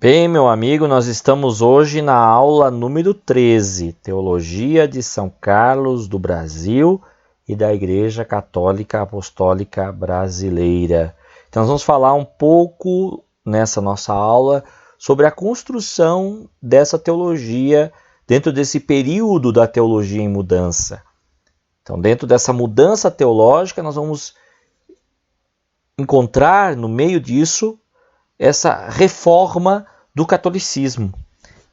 Bem, meu amigo, nós estamos hoje na aula número 13, Teologia de São Carlos do Brasil e da Igreja Católica Apostólica Brasileira. Então, nós vamos falar um pouco nessa nossa aula sobre a construção dessa teologia dentro desse período da teologia em mudança. Então, dentro dessa mudança teológica, nós vamos encontrar no meio disso essa reforma do catolicismo,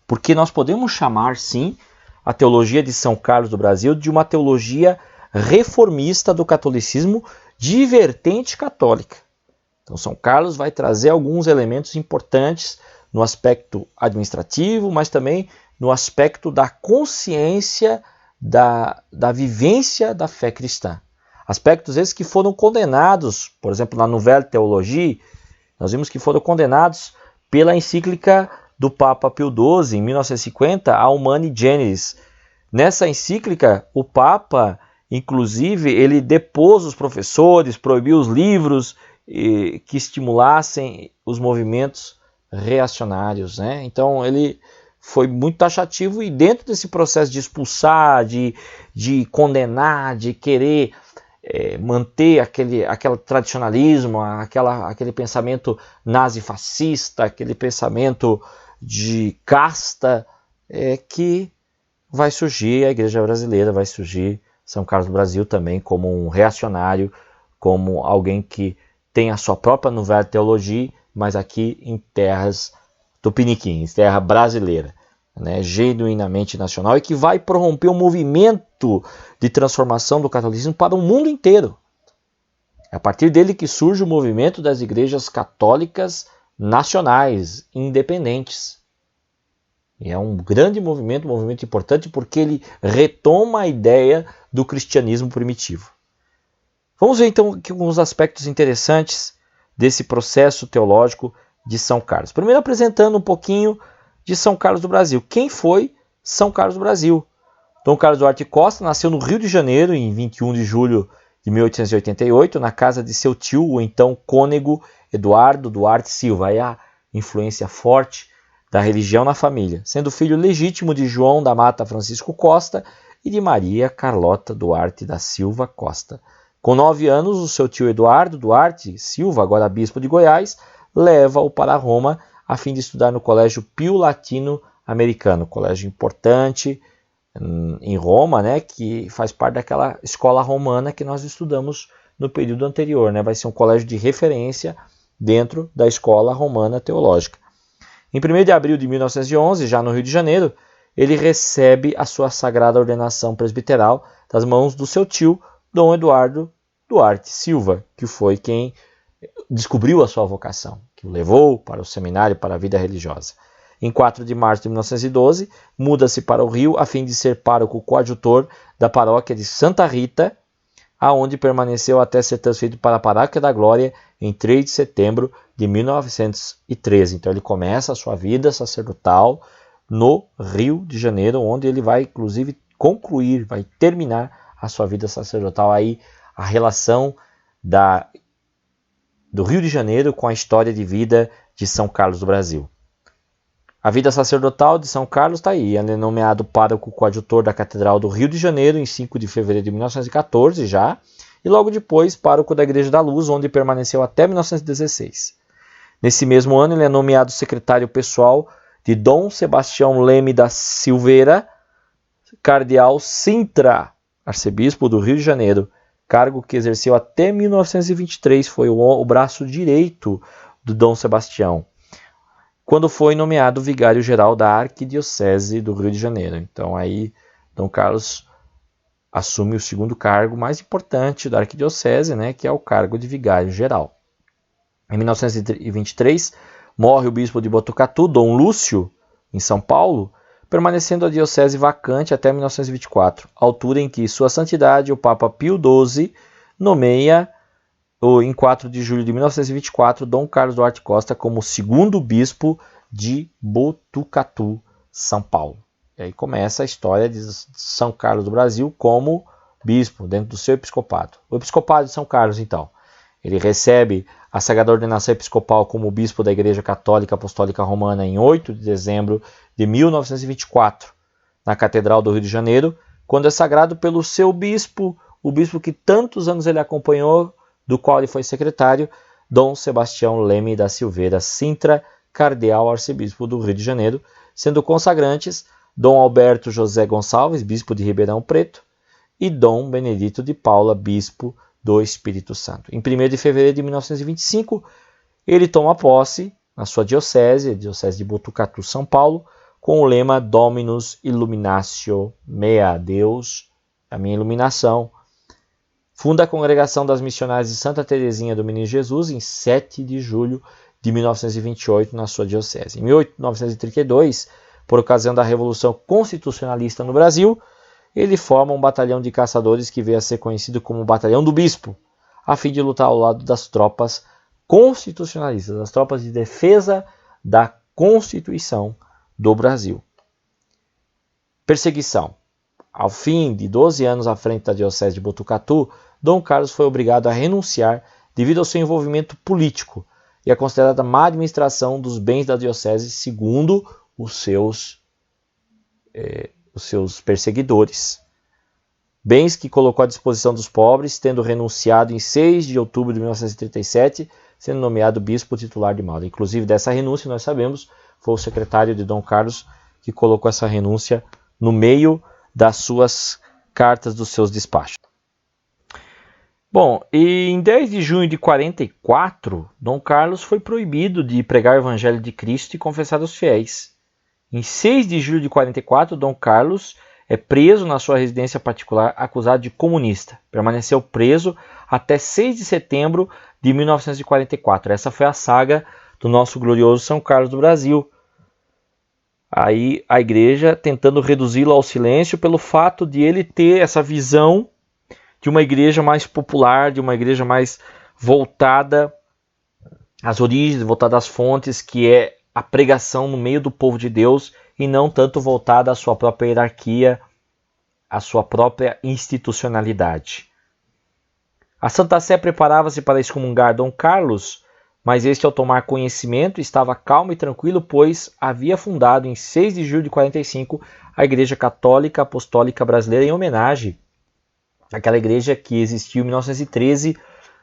porque nós podemos chamar, sim, a teologia de São Carlos do Brasil de uma teologia reformista do catolicismo de vertente católica. Então, São Carlos vai trazer alguns elementos importantes no aspecto administrativo, mas também no aspecto da consciência da vivência da fé cristã. Aspectos esses que foram condenados, por exemplo, na Nouvelle Théologie. Nós vimos que foram condenados pela encíclica do Papa Pio XII, em 1950, a Humani Generis. Nessa encíclica, o Papa, inclusive, ele depôs os professores, proibiu os livros que estimulassem os movimentos reacionários, né? Então, ele foi muito taxativo e dentro desse processo de expulsar, de condenar, de querer manter aquele tradicionalismo, aquele pensamento nazifascista, aquele pensamento de casta, que vai surgir a Igreja Brasileira, vai surgir São Carlos do Brasil também como um reacionário, como alguém que tem a sua própria Nouvelle Théologie, mas aqui em terras tupiniquins, terra brasileira, né, genuinamente nacional, e que vai prorromper um movimento de transformação do catolicismo para o mundo inteiro. É a partir dele que surge o movimento das igrejas católicas nacionais, independentes. E é um grande movimento, um movimento importante, porque ele retoma a ideia do cristianismo primitivo. Vamos ver então aqui alguns aspectos interessantes desse processo teológico de São Carlos. Primeiro apresentando um pouquinho de São Carlos do Brasil. Quem foi São Carlos do Brasil? Dom Carlos Duarte Costa nasceu no Rio de Janeiro em 21 de julho de 1888, na casa de seu tio, o então cônego Eduardo Duarte Silva. Aí a influência forte da religião na família, sendo filho legítimo de João da Mata Francisco Costa e de Maria Carlota Duarte da Silva Costa. Com 9 anos, o seu tio Eduardo Duarte Silva, agora bispo de Goiás, leva-o para Roma a fim de estudar no Colégio Pio Latino Americano, colégio importante em Roma, né, que faz parte daquela escola romana que nós estudamos no período anterior, né, vai ser um colégio de referência dentro da escola romana teológica. Em 1º de abril de 1911, já no Rio de Janeiro, ele recebe a sua sagrada ordenação presbiteral das mãos do seu tio, Dom Eduardo Duarte Silva, que foi quem descobriu a sua vocação, que o levou para o seminário, para a vida religiosa. Em 4 de março de 1912, muda-se para o Rio a fim de ser pároco coadjutor da paróquia de Santa Rita, aonde permaneceu até ser transferido para a Paróquia da Glória em 3 de setembro de 1913. Então ele começa a sua vida sacerdotal no Rio de Janeiro, onde ele vai inclusive concluir, vai terminar a sua vida sacerdotal. Aí a relação do Rio de Janeiro com a história de vida de São Carlos do Brasil. A vida sacerdotal de São Carlos está aí. Ele é nomeado pároco coadjutor da Catedral do Rio de Janeiro em 5 de fevereiro de 1914 já, e logo depois pároco da Igreja da Luz, onde permaneceu até 1916. Nesse mesmo ano ele é nomeado secretário pessoal de Dom Sebastião Leme da Silveira, cardeal Sintra, arcebispo do Rio de Janeiro, cargo que exerceu até 1923, foi o braço direito do Dom Sebastião, quando foi nomeado vigário-geral da Arquidiocese do Rio de Janeiro. Então aí Dom Carlos assume o segundo cargo mais importante da Arquidiocese, né, que é o cargo de vigário-geral. Em 1923, morre o bispo de Botucatu, Dom Lúcio, em São Paulo, permanecendo a diocese vacante até 1924, altura em que Sua Santidade, o Papa Pio XII, nomeia, em 4 de julho de 1924, Dom Carlos Duarte Costa como segundo bispo de Botucatu, São Paulo. E aí começa a história de São Carlos do Brasil como bispo, dentro do seu episcopado. O episcopado de São Carlos, então, Ele recebe a sagrada ordenação episcopal como bispo da Igreja Católica Apostólica Romana em 8 de dezembro de 1924, na Catedral do Rio de Janeiro, quando é sagrado pelo seu bispo, o bispo que tantos anos ele acompanhou, do qual ele foi secretário, Dom Sebastião Leme da Silveira Sintra, cardeal arcebispo do Rio de Janeiro, sendo consagrantes Dom Alberto José Gonçalves, bispo de Ribeirão Preto, e Dom Benedito de Paula, bispo do Espírito Santo. Em 1º de fevereiro de 1925, ele toma posse na sua diocese, a diocese de Botucatu, São Paulo, com o lema Dominus Illuminatio Mea, Deus, a minha iluminação. Funda a Congregação das Missionárias de Santa Teresinha do Menino Jesus em 7 de julho de 1928 na sua diocese. Em 1932, por ocasião da Revolução Constitucionalista no Brasil, ele forma um batalhão de caçadores que veio a ser conhecido como o Batalhão do Bispo, a fim de lutar ao lado das tropas constitucionalistas, das tropas de defesa da Constituição do Brasil. Perseguição. Ao fim de 12 anos à frente da diocese de Botucatu, Dom Carlos foi obrigado a renunciar devido ao seu envolvimento político e a considerada má administração dos bens da diocese, segundo os seus perseguidores. Bens que colocou à disposição dos pobres, tendo renunciado em 6 de outubro de 1937, sendo nomeado bispo titular de Malta. Inclusive, dessa renúncia, nós sabemos, foi o secretário de Dom Carlos que colocou essa renúncia no meio das suas cartas, dos seus despachos. Bom, e em 10 de junho de 44, Dom Carlos foi proibido de pregar o Evangelho de Cristo e confessar aos fiéis. Em 6 de julho de 44, Dom Carlos é preso na sua residência particular, acusado de comunista. Permaneceu preso até 6 de setembro de 1944. Essa foi a saga do nosso glorioso São Carlos do Brasil. Aí a igreja tentando reduzi-lo ao silêncio pelo fato de ele ter essa visão de uma igreja mais popular, de uma igreja mais voltada às origens, voltada às fontes, que é a pregação no meio do povo de Deus e não tanto voltada à sua própria hierarquia, à sua própria institucionalidade. A Santa Sé preparava-se para excomungar Dom Carlos, mas este, ao tomar conhecimento, estava calmo e tranquilo, pois havia fundado em 6 de julho de 45 a Igreja Católica Apostólica Brasileira em homenagem àquela igreja que existiu em 1913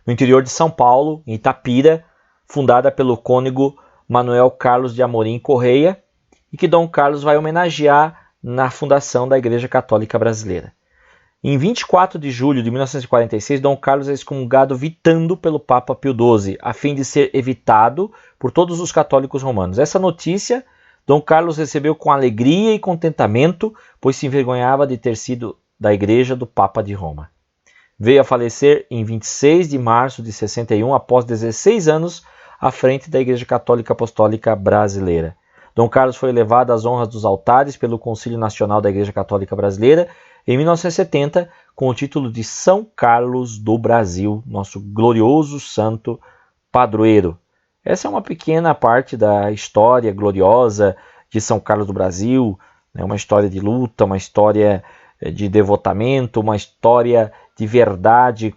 no interior de São Paulo, em Itapira, fundada pelo cônego Manuel Carlos de Amorim Correia, e que Dom Carlos vai homenagear na fundação da Igreja Católica Brasileira. Em 24 de julho de 1946, Dom Carlos é excomungado vitando pelo Papa Pio XII, a fim de ser evitado por todos os católicos romanos. Essa notícia Dom Carlos recebeu com alegria e contentamento, pois se envergonhava de ter sido da Igreja do Papa de Roma. Veio a falecer em 26 de março de 61, após 16 anos à frente da Igreja Católica Apostólica Brasileira. Dom Carlos foi elevado às honras dos altares pelo Concílio Nacional da Igreja Católica Brasileira em 1970, com o título de São Carlos do Brasil, nosso glorioso santo padroeiro. Essa é uma pequena parte da história gloriosa de São Carlos do Brasil, uma história de luta, uma história de devotamento, uma história de verdade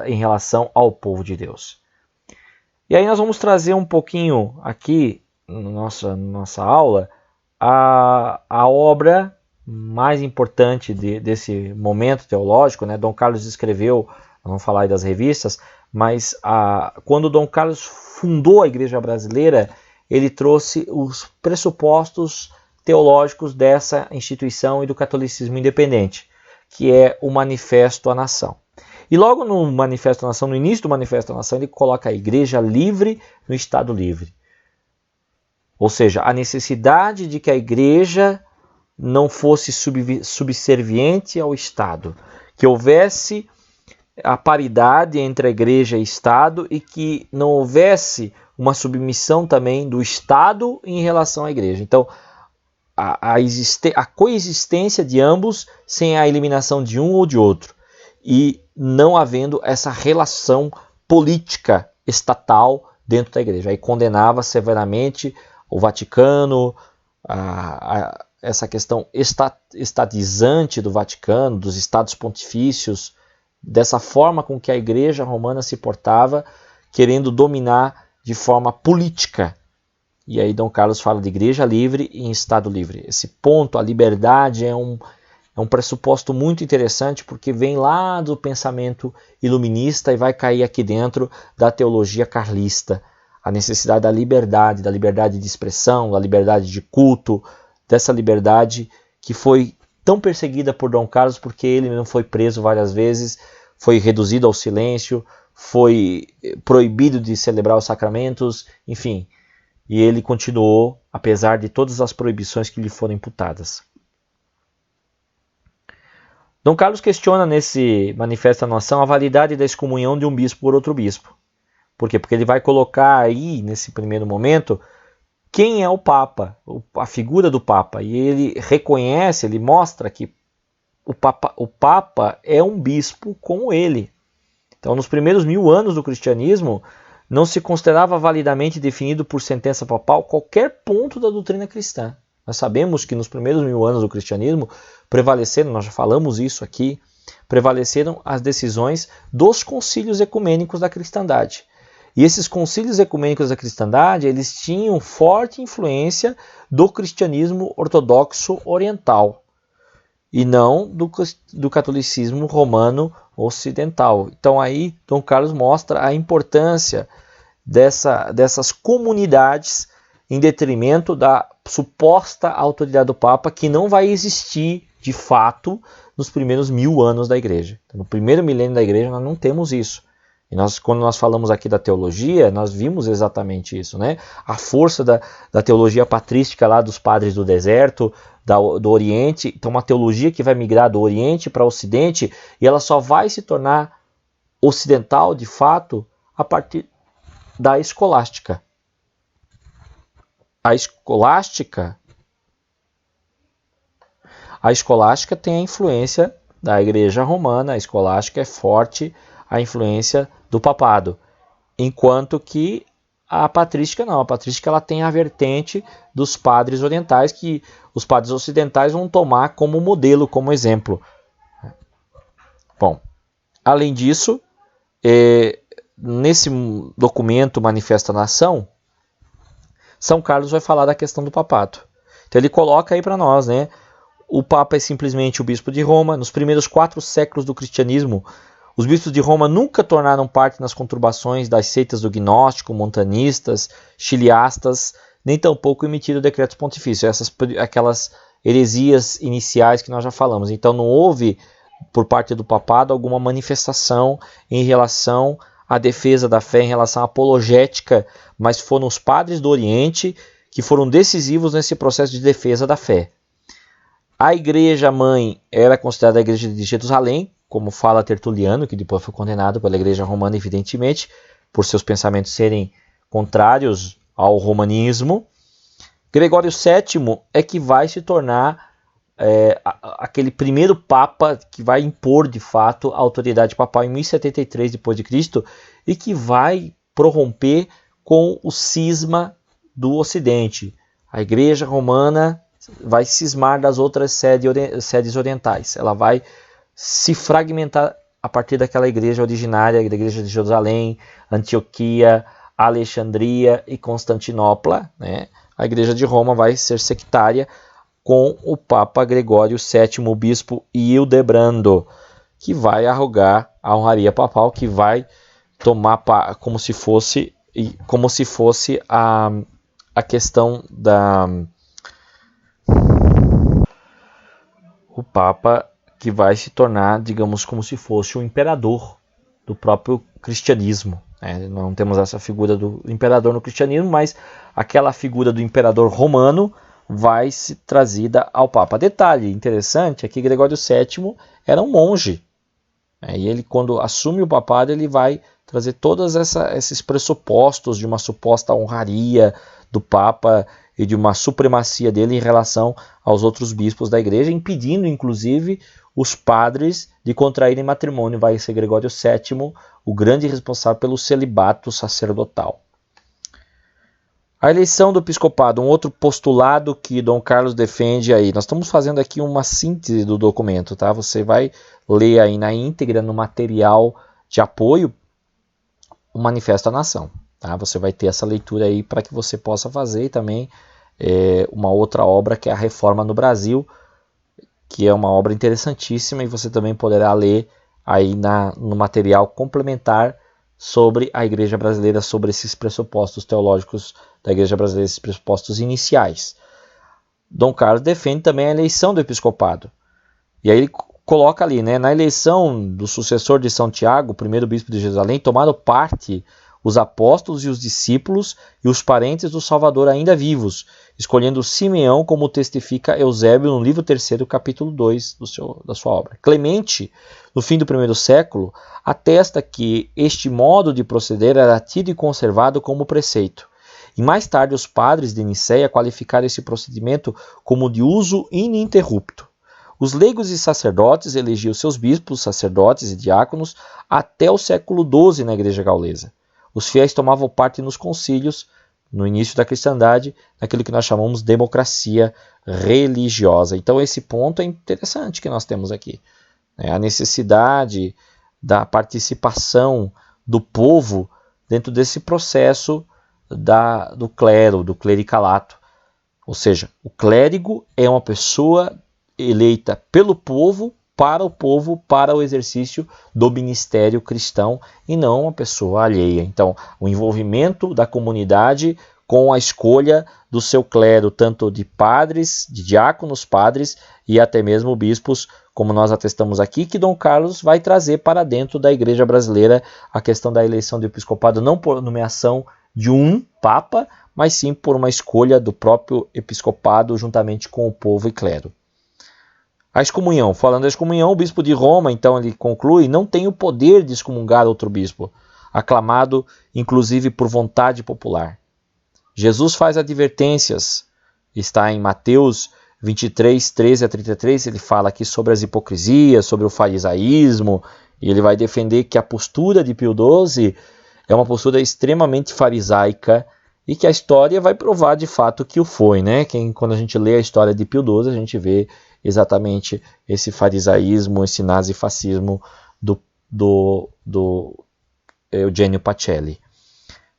em relação ao povo de Deus. E aí nós vamos trazer um pouquinho aqui, na nossa aula, a obra mais importante desse momento teológico, né? Dom Carlos escreveu, vamos falar aí das revistas, mas quando Dom Carlos fundou a Igreja Brasileira, ele trouxe os pressupostos teológicos dessa instituição e do catolicismo independente, que é o Manifesto à Nação. E logo no Manifesto à Nação, no início do Manifesto à Nação, ele coloca a Igreja livre no Estado livre. Ou seja, a necessidade de que a Igreja não fosse subserviente ao Estado, que houvesse a paridade entre a Igreja e Estado e que não houvesse uma submissão também do Estado em relação à Igreja. Então, a coexistência de ambos sem a eliminação de um ou de outro e não havendo essa relação política estatal dentro da Igreja. Aí condenava severamente o Vaticano, essa questão estatizante do Vaticano, dos estados pontifícios, dessa forma com que a Igreja Romana se portava, querendo dominar de forma política. E aí Dom Carlos fala de igreja livre e em Estado livre. Esse ponto, a liberdade, é um pressuposto muito interessante, porque vem lá do pensamento iluminista e vai cair aqui dentro da teologia carlista. A necessidade da liberdade de expressão, da liberdade de culto, dessa liberdade que foi tão perseguida por Dom Carlos, porque ele não foi preso várias vezes, foi reduzido ao silêncio, foi proibido de celebrar os sacramentos, enfim. E ele continuou, apesar de todas as proibições que lhe foram imputadas. Dom Carlos questiona nesse Manifesto da Nação a validade da excomunhão de um bispo por outro bispo. Por quê? Porque ele vai colocar aí, nesse primeiro momento, quem é o Papa, a figura do Papa. E ele reconhece, ele mostra que o Papa é um bispo como ele. Então, nos primeiros 1000 anos do cristianismo, não se considerava validamente definido por sentença papal qualquer ponto da doutrina cristã. Nós sabemos que nos primeiros 1000 anos do cristianismo prevaleceram, nós já falamos isso aqui, prevaleceram as decisões dos concílios ecumênicos da cristandade. E esses concílios ecumênicos da cristandade, eles tinham forte influência do cristianismo ortodoxo oriental e não do catolicismo romano ocidental. Então aí Dom Carlos mostra a importância dessas comunidades em detrimento da suposta autoridade do Papa, que não vai existir de fato nos primeiros 1000 anos da Igreja. Então, no primeiro milênio da Igreja nós não temos isso. E quando nós falamos aqui da teologia, nós vimos exatamente isso, né? A força da teologia patrística lá dos padres do deserto, do Oriente. Então, uma teologia que vai migrar do Oriente para o Ocidente, e ela só vai se tornar ocidental, de fato, a partir da escolástica. A escolástica tem a influência da Igreja Romana, a escolástica é forte, a influência do papado, enquanto que a patrística não. A patrística ela tem a vertente dos padres orientais, que os padres ocidentais vão tomar como modelo, como exemplo. Bom, além disso, nesse documento Manifesto da Nação, São Carlos vai falar da questão do papado. Então ele coloca aí para nós, né? O Papa é simplesmente o bispo de Roma. Nos primeiros 4 séculos do cristianismo, os bispos de Roma nunca tornaram parte nas conturbações das seitas do gnóstico, montanistas, chiliastas, nem tampouco emitiram decretos pontifícios, aquelas heresias iniciais que nós já falamos. Então não houve, por parte do papado, alguma manifestação em relação à defesa da fé, em relação à apologética, mas foram os padres do Oriente que foram decisivos nesse processo de defesa da fé. A igreja mãe era considerada a igreja de Jerusalém, como fala Tertuliano, que depois foi condenado pela igreja romana, evidentemente, por seus pensamentos serem contrários ao romanismo. Gregório VII é que vai se tornar aquele primeiro papa que vai impor de fato a autoridade papal em 1073 d.C. e que vai prorromper com o cisma do Ocidente. A igreja romana vai cismar das outras sedes orientais. Ela vai se fragmentar a partir daquela igreja originária, da igreja de Jerusalém, Antioquia, Alexandria e Constantinopla, né? A igreja de Roma vai ser sectária com o Papa Gregório VII, o bispo Hildebrando, que vai arrogar a honraria papal, que vai tomar como se fosse a questão da... O Papa que vai se tornar, digamos, como se fosse o imperador do próprio cristianismo. Não temos essa figura do imperador no cristianismo, mas aquela figura do imperador romano vai ser trazida ao Papa. Detalhe interessante é que Gregório VII era um monge. E ele, quando assume o papado, ele vai trazer todos esses pressupostos de uma suposta honraria do Papa e de uma supremacia dele em relação aos outros bispos da igreja, impedindo, inclusive, os padres de contraírem matrimônio. Vai ser Gregório VII o grande responsável pelo celibato sacerdotal. A eleição do episcopado, um outro postulado que Dom Carlos defende aí. Nós estamos fazendo aqui uma síntese do documento, tá? Você vai ler aí na íntegra, no material de apoio, o Manifesto à Nação. Tá? Você vai ter essa leitura aí para que você possa fazer também uma outra obra que é a Reforma no Brasil, que é uma obra interessantíssima e você também poderá ler aí no material complementar sobre a Igreja Brasileira, sobre esses pressupostos teológicos da Igreja Brasileira, esses pressupostos iniciais. Dom Carlos defende também a eleição do episcopado. E aí ele coloca ali, né, na eleição do sucessor de São Tiago, o primeiro bispo de Jerusalém, tomaram parte os apóstolos e os discípulos e os parentes do Salvador ainda vivos, escolhendo Simeão, como testifica Eusébio no livro 3º, capítulo 2 da sua obra. Clemente, no fim do primeiro século, atesta que este modo de proceder era tido e conservado como preceito. E mais tarde os padres de Nicéia qualificaram esse procedimento como de uso ininterrupto. Os leigos e sacerdotes elegiam seus bispos, sacerdotes e diáconos até o século XII na Igreja Gaulesa. Os fiéis tomavam parte nos concílios, no início da cristandade, naquilo que nós chamamos de democracia religiosa. Então esse ponto é interessante que nós temos aqui. A necessidade da participação do povo dentro desse processo do clero, do clericalato. Ou seja, o clérigo é uma pessoa eleita pelo povo, para o exercício do ministério cristão e não uma pessoa alheia. Então, o envolvimento da comunidade com a escolha do seu clero, tanto de padres, de diáconos, padres e até mesmo bispos, como nós atestamos aqui, que Dom Carlos vai trazer para dentro da Igreja Brasileira a questão da eleição do episcopado, não por nomeação de um papa, mas sim por uma escolha do próprio episcopado juntamente com o povo e clero. A excomunhão. Falando da excomunhão, o bispo de Roma, então ele conclui, não tem o poder de excomungar outro bispo, aclamado inclusive por vontade popular. Jesus faz advertências, está em Mateus 23, 13 a 33, ele fala aqui sobre as hipocrisias, sobre o farisaísmo, e ele vai defender que a postura de Pio XII é uma postura extremamente farisaica e que a história vai provar de fato que o foi, né? Quando a gente lê a história de Pio XII, a gente vê exatamente esse farisaísmo, esse nazifascismo do Eugênio Pacelli.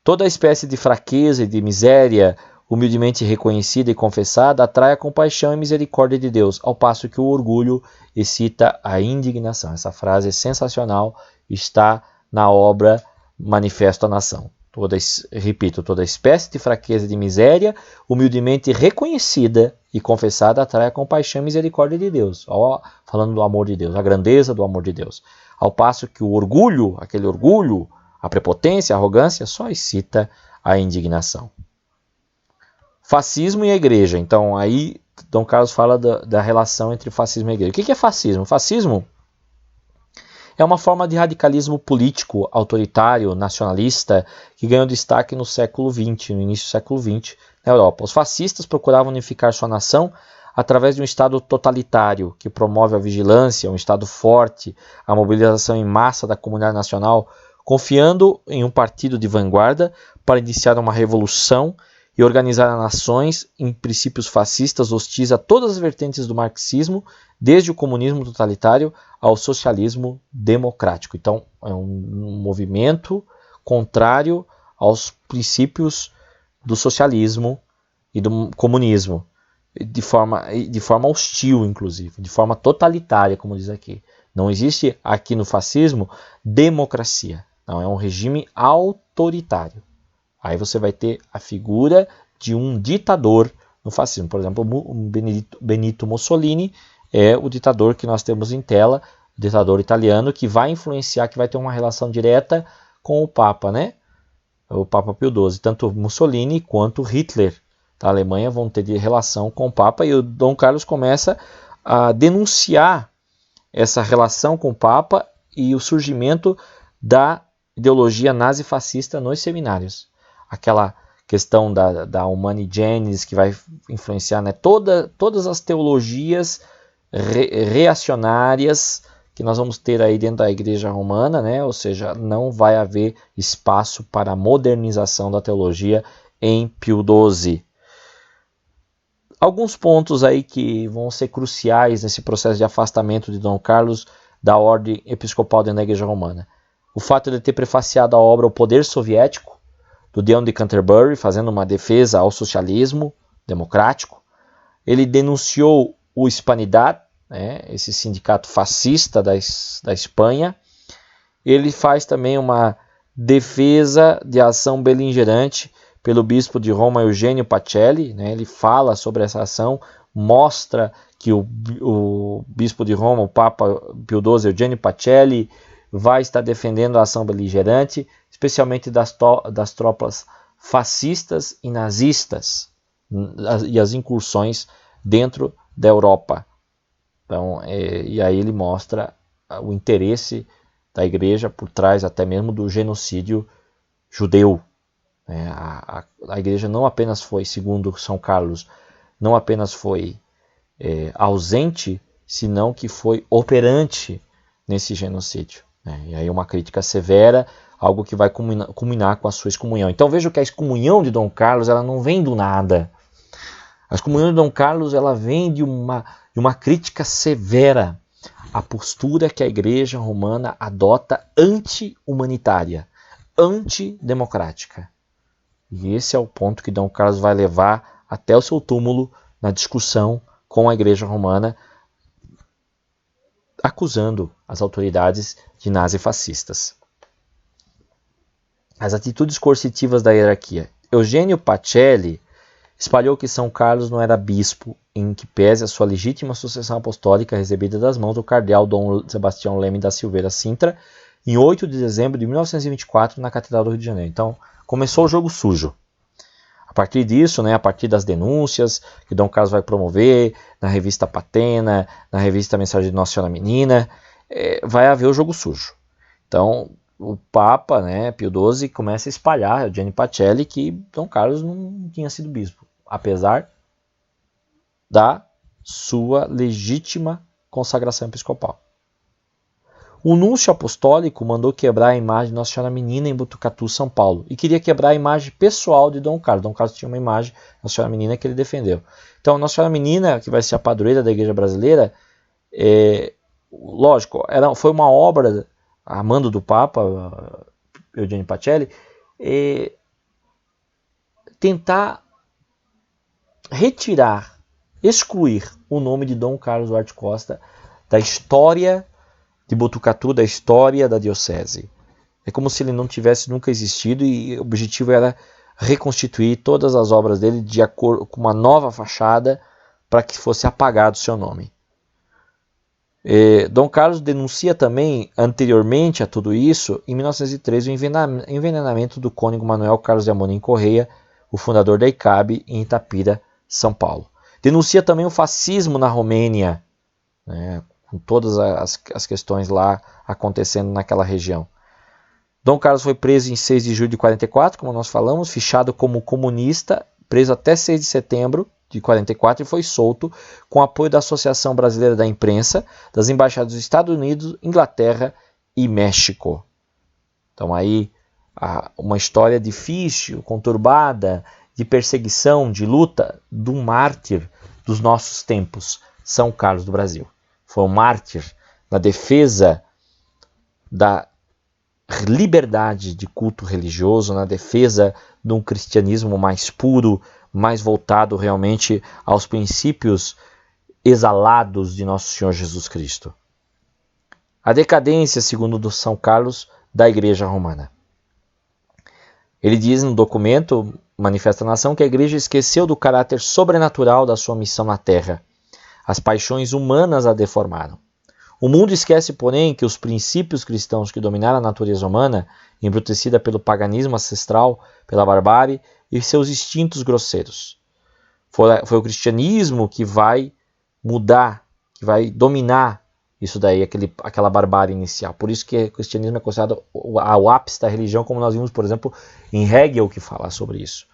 Toda espécie de fraqueza e de miséria, humildemente reconhecida e confessada, atrai a compaixão e misericórdia de Deus, ao passo que o orgulho excita a indignação. Essa frase é sensacional, está na obra Manifesto à Nação. Toda espécie de fraqueza e de miséria, humildemente reconhecida e confessada, atrai a compaixão e misericórdia de Deus. Falando do amor de Deus, a grandeza do amor de Deus. Ao passo que o orgulho, aquele orgulho, a prepotência, a arrogância, só excita a indignação. Fascismo e a igreja. Então aí Dom Carlos fala da relação entre fascismo e a igreja. O que é fascismo? Fascismo é uma forma de radicalismo político, autoritário, nacionalista, que ganhou destaque no século XX, no início do século XX, na Europa. Os fascistas procuravam unificar sua nação através de um Estado totalitário, que promove a vigilância, um Estado forte, a mobilização em massa da comunidade nacional, confiando em um partido de vanguarda para iniciar uma revolução e organizar as nações em princípios fascistas hostis a todas as vertentes do marxismo, desde o comunismo totalitário ao socialismo democrático. Então, é um movimento contrário aos princípios do socialismo e do comunismo, de forma hostil, inclusive, de forma totalitária, como diz aqui. Não existe aqui no fascismo democracia, não, é um regime autoritário. Aí você vai ter a figura de um ditador no fascismo. Por exemplo, o Benito Mussolini é o ditador que nós temos em tela, o ditador italiano, que vai influenciar, que vai ter uma relação direta com o Papa, né? O Papa Pio XII. Tanto Mussolini quanto Hitler da Alemanha vão ter relação com o Papa, e o Dom Carlos começa a denunciar essa relação com o Papa e o surgimento da ideologia nazifascista nos seminários. Aquela questão da Humani Generis, que vai influenciar, né, todas as teologias reacionárias que nós vamos ter aí dentro da Igreja Romana, né? Ou seja, não vai haver espaço para a modernização da teologia em Pio XII. Alguns pontos aí que vão ser cruciais nesse processo de afastamento de Dom Carlos da ordem episcopal dentro da Igreja Romana. O fato de ele ter prefaciado a obra O Poder Soviético, do Deão de Canterbury, fazendo uma defesa ao socialismo democrático. Ele denunciou o Hispanidad, esse sindicato fascista da Espanha. Ele faz também uma defesa de ação beligerante pelo bispo de Roma, Eugênio Pacelli. Ele fala sobre essa ação, mostra que o bispo de Roma, o Papa Pio XII, Eugênio Pacelli, vai estar defendendo a ação beligerante, especialmente das tropas fascistas e nazistas e as incursões dentro da Europa. Então, e aí ele mostra o interesse da igreja por trás até mesmo do genocídio judeu. A igreja não apenas foi, segundo São Carlos, não apenas foi ausente, senão que foi operante nesse genocídio. E aí uma crítica severa, algo que vai culminar com a sua excomunhão. Então veja que a excomunhão de Dom Carlos ela não vem do nada. A excomunhão de Dom Carlos ela vem de uma crítica severa à postura que a Igreja Romana adota anti-humanitária, antidemocrática. E esse é o ponto que Dom Carlos vai levar até o seu túmulo na discussão com a Igreja Romana, acusando as autoridades de nazifascistas. As atitudes coercitivas da hierarquia. Eugênio Pacelli espalhou que São Carlos não era bispo, em que pese a sua legítima sucessão apostólica recebida das mãos do cardeal Dom Sebastião Leme da Silveira Sintra, em 8 de dezembro de 1924, na Catedral do Rio de Janeiro. Então, começou o jogo sujo. A partir disso, a partir das denúncias que Dom Carlos vai promover na revista Patena, na revista Mensagem de Nossa Senhora Menina, vai haver o jogo sujo. Então, o Papa, Pio XII, começa a espalhar, Eugênio Pacelli, que Dom Carlos não tinha sido bispo, apesar da sua legítima consagração episcopal. O núncio apostólico mandou quebrar a imagem de Nossa Senhora Menina em Botucatu, São Paulo, e queria quebrar a imagem pessoal de Dom Carlos. Dom Carlos tinha uma imagem de Nossa Senhora Menina que ele defendeu. Então, Nossa Senhora Menina, que vai ser a padroeira da Igreja Brasileira, lógico, foi uma obra a mando do Papa Eugênio Pacelli, tentar retirar, excluir o nome de Dom Carlos Duarte Costa da história de Botucatu, da história da diocese. É como se ele não tivesse nunca existido e o objetivo era reconstituir todas as obras dele de acordo com uma nova fachada para que fosse apagado o seu nome. Dom Carlos denuncia também, anteriormente a tudo isso, em 1903, o envenenamento do cônego Manuel Carlos de Amorim Correia, o fundador da ICAB, em Itapira, São Paulo. Denuncia também o fascismo na Romênia, com todas as questões lá acontecendo naquela região. Dom Carlos foi preso em 6 de julho de 44, como nós falamos, fichado como comunista, preso até 6 de setembro de 44 e foi solto com apoio da Associação Brasileira da Imprensa, das embaixadas dos Estados Unidos, Inglaterra e México. Então aí uma história difícil, conturbada, de perseguição, de luta de um mártir dos nossos tempos, São Carlos do Brasil. Foi um mártir na defesa da liberdade de culto religioso, na defesa de um cristianismo mais puro, mais voltado realmente aos princípios exalados de Nosso Senhor Jesus Cristo. A decadência, segundo São Carlos, da Igreja Romana. Ele diz no documento Manifesta a Nação que a Igreja esqueceu do caráter sobrenatural da sua missão na Terra. As paixões humanas a deformaram. O mundo esquece, porém, que os princípios cristãos que dominaram a natureza humana, embrutecida pelo paganismo ancestral, pela barbárie e seus instintos grosseiros. Foi o cristianismo que vai mudar, que vai dominar isso daí, aquela barbárie inicial. Por isso que o cristianismo é considerado o ápice da religião, como nós vimos, por exemplo, em Hegel, que fala sobre isso.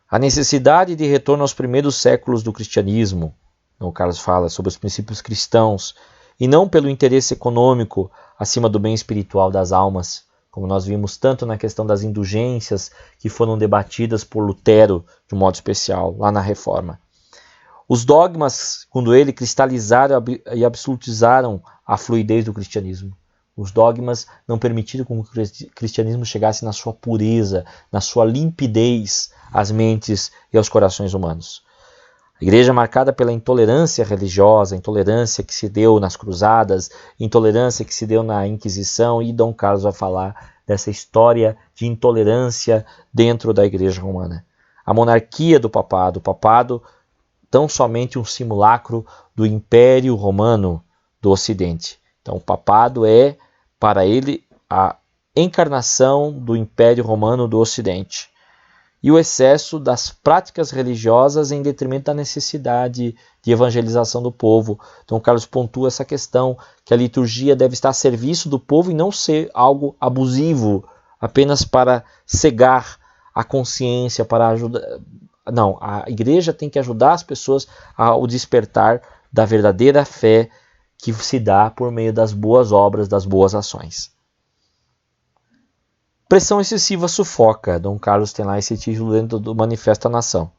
A necessidade de retorno aos primeiros séculos do cristianismo, o Carlos fala sobre os princípios cristãos, e não pelo interesse econômico acima do bem espiritual das almas, como nós vimos tanto na questão das indulgências que foram debatidas por Lutero de um modo especial, lá na Reforma. Os dogmas, segundo ele, cristalizaram e absolutizaram a fluidez do cristianismo. Os dogmas não permitiram que o cristianismo chegasse na sua pureza, na sua limpidez às mentes e aos corações humanos. A igreja marcada pela intolerância religiosa, intolerância que se deu nas cruzadas, intolerância que se deu na Inquisição, e Dom Carlos vai falar dessa história de intolerância dentro da igreja romana. A monarquia do papado tão somente um simulacro do Império Romano do Ocidente. Então o papado é, para ele, a encarnação do Império Romano do Ocidente. E o excesso das práticas religiosas em detrimento da necessidade de evangelização do povo. Então Carlos pontua essa questão, que a liturgia deve estar a serviço do povo e não ser algo abusivo, apenas para cegar a consciência, para ajudar. Não, a igreja tem que ajudar as pessoas ao despertar da verdadeira fé que se dá por meio das boas obras, das boas ações. Pressão excessiva sufoca. Dom Carlos tem lá esse título dentro do Manifesto à Nação.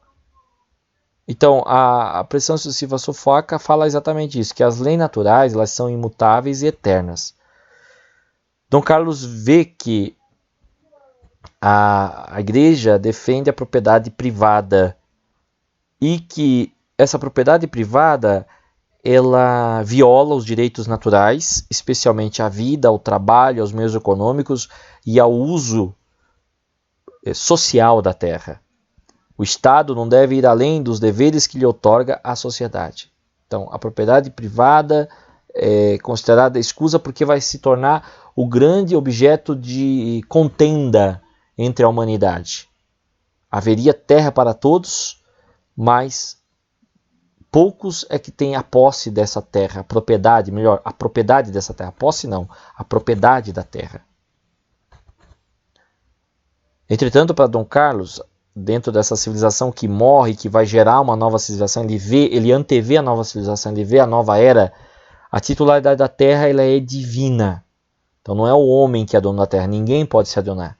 Então, a pressão excessiva sufoca fala exatamente isso, que as leis naturais elas são imutáveis e eternas. Dom Carlos vê que a igreja defende a propriedade privada e que essa propriedade privada ela viola os direitos naturais, especialmente à vida, ao trabalho, aos meios econômicos e ao uso social da terra. O Estado não deve ir além dos deveres que lhe outorga a sociedade. Então, a propriedade privada é considerada escusa porque vai se tornar o grande objeto de contenda entre a humanidade. Haveria terra para todos, mas poucos é que têm a posse dessa terra, a propriedade dessa terra. A posse não, a propriedade da terra. Entretanto, para Dom Carlos, dentro dessa civilização que morre, que vai gerar uma nova civilização, ele antevê a nova civilização, ele vê a nova era, a titularidade da terra ela é divina. Então não é o homem que é dono da terra, ninguém pode se adonar.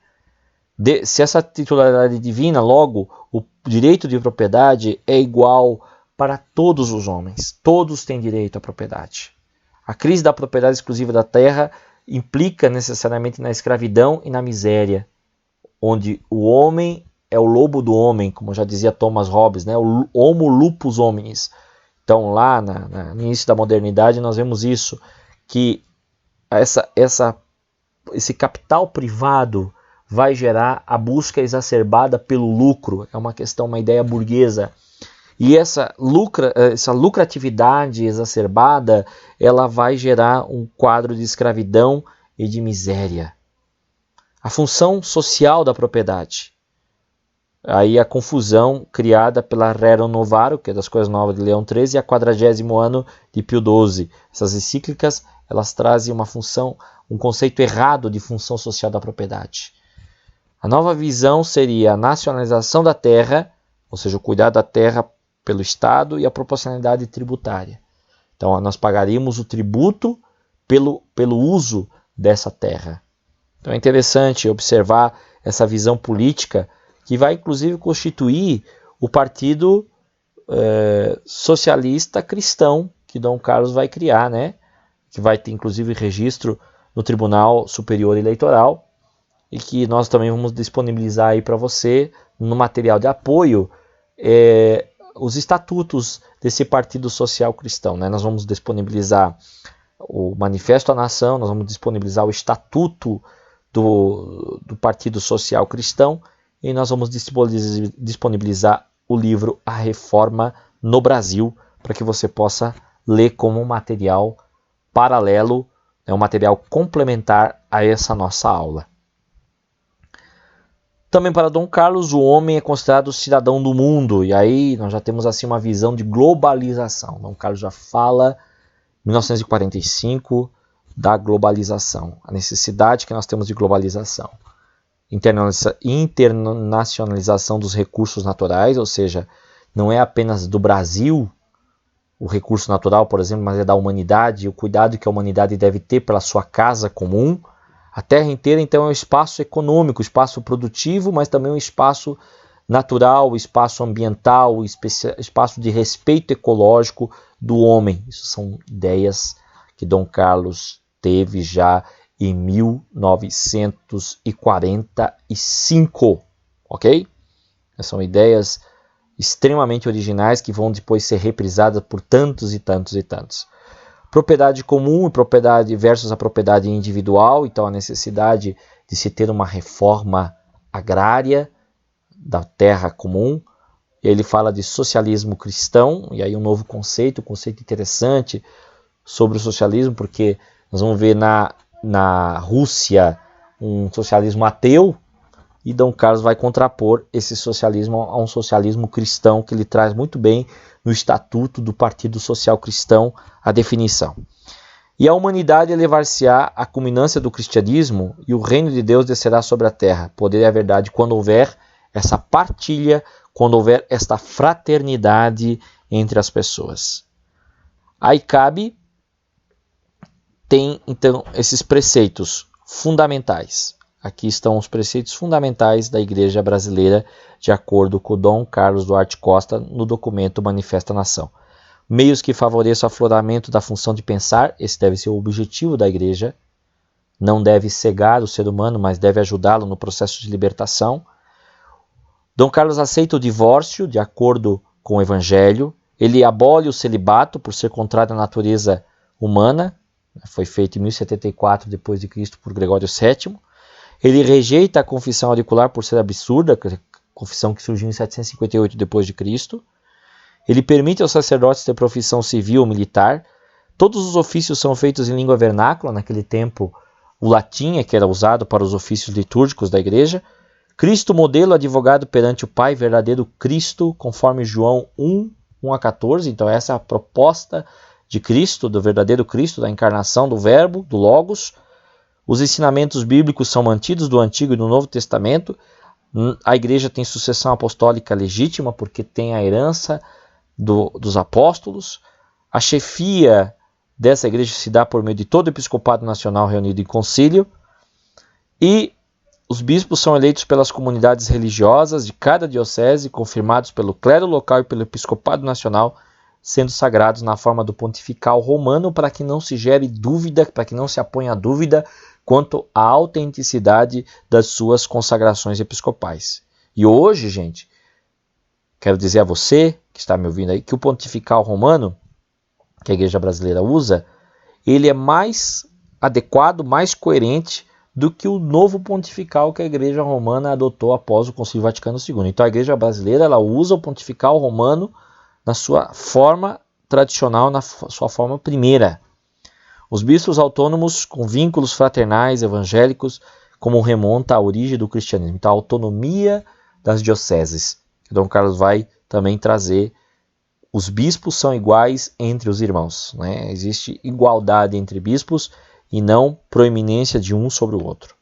Se essa titularidade é divina, logo o direito de propriedade é igual para todos os homens. Todos têm direito à propriedade. A crise da propriedade exclusiva da terra implica necessariamente na escravidão e na miséria, onde o homem é o lobo do homem, como já dizia Thomas Hobbes, né? O homo lupus hominis. Então lá no início da modernidade nós vemos isso, que esse capital privado vai gerar a busca exacerbada pelo lucro. É uma questão, uma ideia burguesa. E essa lucratividade exacerbada, ela vai gerar um quadro de escravidão e de miséria. A função social da propriedade. Aí a confusão criada pela Rerum Novarum, que é das Coisas Novas de Leão XIII, e a 40º ano de Pio XII. Essas encíclicas, elas trazem um conceito errado de função social da propriedade. A nova visão seria a nacionalização da terra, ou seja, o cuidado da terra pelo Estado e a proporcionalidade tributária. Então, nós pagaríamos o tributo pelo uso dessa terra. Então, é interessante observar essa visão política que vai, inclusive, constituir o Partido Socialista Cristão que Dom Carlos vai criar, né? Que vai ter, inclusive, registro no Tribunal Superior Eleitoral e que nós também vamos disponibilizar aí para você no material de apoio os estatutos desse Partido Social Cristão, né? Nós vamos disponibilizar o Manifesto à Nação, nós vamos disponibilizar o Estatuto do Partido Social Cristão e nós vamos disponibilizar o livro A Reforma no Brasil, para que você possa ler como um material paralelo, um material complementar a essa nossa aula. Também para Dom Carlos, o homem é considerado cidadão do mundo, e aí nós já temos assim uma visão de globalização. Dom Carlos já fala, em 1945, da globalização, a necessidade que nós temos de globalização. Internacionalização dos recursos naturais, ou seja, não é apenas do Brasil o recurso natural, por exemplo, mas é da humanidade, o cuidado que a humanidade deve ter pela sua casa comum, A terra inteira, então, é um espaço econômico, espaço produtivo, mas também um espaço natural, espaço ambiental, espaço de respeito ecológico do homem. Isso são ideias que Dom Carlos teve já em 1945, ok? São ideias extremamente originais que vão depois ser reprisadas por tantos e tantos e tantos. Propriedade comum e propriedade versus a propriedade individual, então a necessidade de se ter uma reforma agrária da terra comum. Ele fala de socialismo cristão, e aí um novo conceito, um conceito interessante sobre o socialismo, porque nós vamos ver na Rússia um socialismo ateu, e Dom Carlos vai contrapor esse socialismo a um socialismo cristão, que ele traz muito bem no Estatuto do Partido Social Cristão a definição. E a humanidade elevar-se-á à culminância do cristianismo, e o reino de Deus descerá sobre a terra, poder e a verdade, quando houver essa partilha, quando houver esta fraternidade entre as pessoas. A ICAB tem, então, esses preceitos fundamentais. Aqui estão os preceitos fundamentais da Igreja Brasileira, de acordo com Dom Carlos Duarte Costa, no documento Manifesta Nação. Meios que favoreçam o afloramento da função de pensar, esse deve ser o objetivo da Igreja. Não deve cegar o ser humano, mas deve ajudá-lo no processo de libertação. Dom Carlos aceita o divórcio, de acordo com o Evangelho. Ele abole o celibato, por ser contrário à natureza humana. Foi feito em 1074 d.C. por Gregório VII. Ele rejeita a confissão auricular por ser absurda, a confissão que surgiu em 758 d.C. Ele permite aos sacerdotes ter profissão civil ou militar. Todos os ofícios são feitos em língua vernácula. Naquele tempo, o latim é que era usado para os ofícios litúrgicos da igreja. Cristo modelo, advogado perante o Pai, verdadeiro Cristo, conforme João 1:1-14. Então essa é a proposta de Cristo, do verdadeiro Cristo, da encarnação do Verbo, do Logos. Os ensinamentos bíblicos são mantidos do Antigo e do Novo Testamento. A igreja tem sucessão apostólica legítima, porque tem a herança dos apóstolos. A chefia dessa igreja se dá por meio de todo o episcopado nacional reunido em concílio. E os bispos são eleitos pelas comunidades religiosas de cada diocese, confirmados pelo clero local e pelo episcopado nacional, sendo sagrados na forma do pontifical romano, para que não se gere dúvida, para que não se aponha dúvida quanto à autenticidade das suas consagrações episcopais. E hoje, gente, quero dizer a você que está me ouvindo aí, que o pontifical romano, que a igreja brasileira usa, ele é mais adequado, mais coerente do que o novo pontifical que a igreja romana adotou após o Concílio Vaticano II. Então a igreja brasileira, ela usa o pontifical romano na sua forma tradicional, na sua forma primeira. Os bispos autônomos com vínculos fraternais evangélicos, como remonta à origem do cristianismo. Então a autonomia das dioceses. Dom Carlos vai também trazer: os bispos são iguais entre os irmãos, né? Existe igualdade entre bispos e não proeminência de um sobre o outro.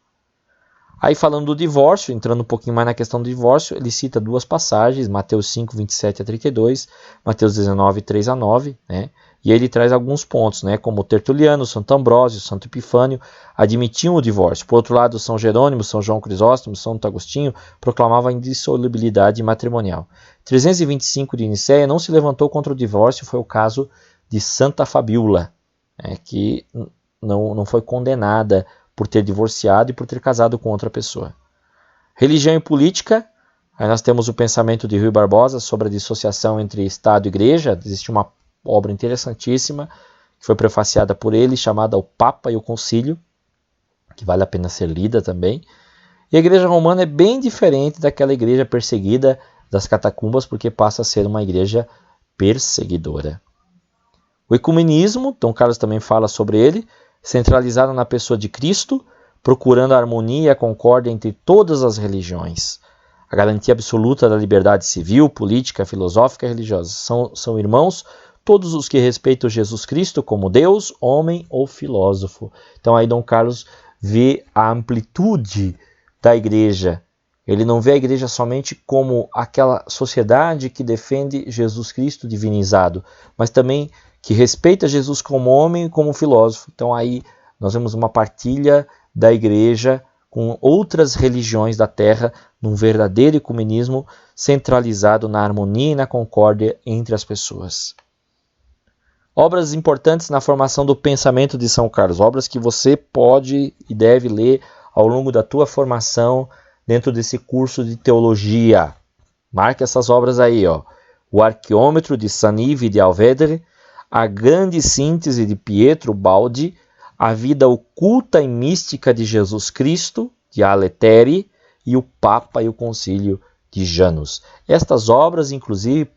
Aí falando do divórcio, entrando um pouquinho mais na questão do divórcio, ele cita duas passagens, Mateus 5, 27-32, Mateus 19, 3-9, né? E ele traz alguns pontos, né? Como Tertuliano, Santo Ambrósio, Santo Epifânio admitiam o divórcio. Por outro lado, São Jerônimo, São João Crisóstomo, Santo Agostinho proclamavam a indissolubilidade matrimonial. 325 de Nicéia não se levantou contra o divórcio, foi o caso de Santa Fabíola, que não foi condenada por ter divorciado e por ter casado com outra pessoa. Religião e política, aí nós temos o pensamento de Rui Barbosa sobre a dissociação entre Estado e Igreja. Existe uma obra interessantíssima que foi prefaciada por ele, chamada O Papa e o Concílio, que vale a pena ser lida também. E a igreja romana é bem diferente daquela igreja perseguida das catacumbas, porque passa a ser uma igreja perseguidora. O ecumenismo, Dom Carlos também fala sobre ele, centralizado na pessoa de Cristo, procurando a harmonia e a concórdia entre todas as religiões. A garantia absoluta da liberdade civil, política, filosófica e religiosa. São irmãos todos os que respeitam Jesus Cristo como Deus, homem ou filósofo. Então aí Dom Carlos vê a amplitude da igreja. Ele não vê a igreja somente como aquela sociedade que defende Jesus Cristo divinizado, mas também que respeita Jesus como homem e como filósofo. Então aí nós vemos uma partilha da igreja com outras religiões da terra, num verdadeiro ecumenismo centralizado na harmonia e na concórdia entre as pessoas. Obras importantes na formação do pensamento de São Carlos, obras que você pode e deve ler ao longo da tua formação dentro desse curso de teologia. Marque essas obras aí, ó. O Arqueômetro de Sanive de Alvedre, a Grande Síntese de Pietro Baldi, a Vida Oculta e Mística de Jesus Cristo, de Aleteri, e o Papa e o Concílio de Janus. Estas obras, inclusive,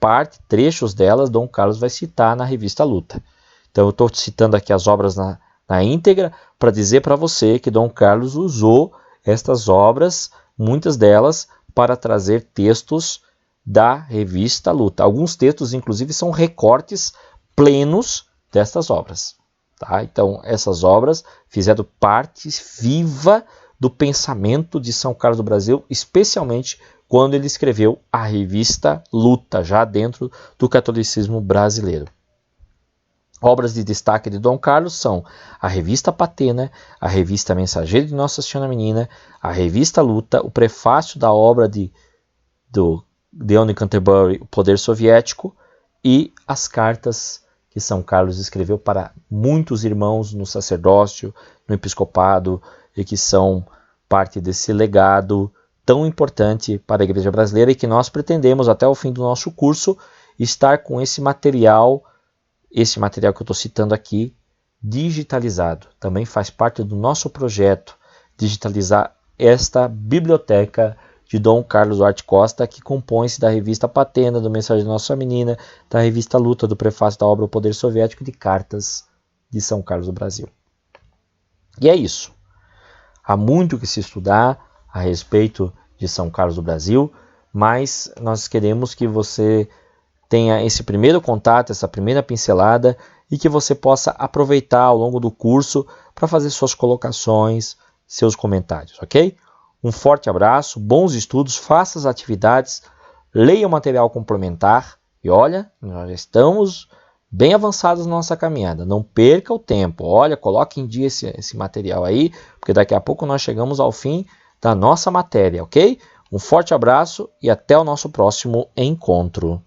trechos delas, Dom Carlos vai citar na revista Luta. Então eu estou citando aqui as obras na íntegra para dizer para você que Dom Carlos usou estas obras, muitas delas, para trazer textos da revista Luta. Alguns textos, inclusive, são recortes plenos destas obras. Tá? Então, essas obras fizeram parte viva do pensamento de São Carlos do Brasil, especialmente quando ele escreveu a revista Luta, já dentro do catolicismo brasileiro. Obras de destaque de Dom Carlos são a Revista Patena, a Revista Mensageiro de Nossa Senhora Menina, a Revista Luta, o prefácio da obra do Leon de Canterbury, O Poder Soviético, e as cartas que São Carlos escreveu para muitos irmãos no sacerdócio, no episcopado, e que são parte desse legado tão importante para a Igreja brasileira, e que nós pretendemos, até o fim do nosso curso, estar com esse material que eu estou citando aqui, digitalizado. Também faz parte do nosso projeto digitalizar esta biblioteca de Dom Carlos Duarte Costa, que compõe-se da revista Patena, do Mensageiro de Nossa Menina, da revista Luta, do prefácio da obra O Poder Soviético, de cartas de São Carlos do Brasil. E é isso. Há muito que se estudar a respeito de São Carlos do Brasil, mas nós queremos que você tenha esse primeiro contato, essa primeira pincelada, e que você possa aproveitar ao longo do curso para fazer suas colocações, seus comentários, ok? Um forte abraço, bons estudos, faça as atividades, leia o material complementar e olha, nós já estamos bem avançados na nossa caminhada. Não perca o tempo, olha, coloque em dia esse material aí, porque daqui a pouco nós chegamos ao fim da nossa matéria, ok? Um forte abraço e até o nosso próximo encontro.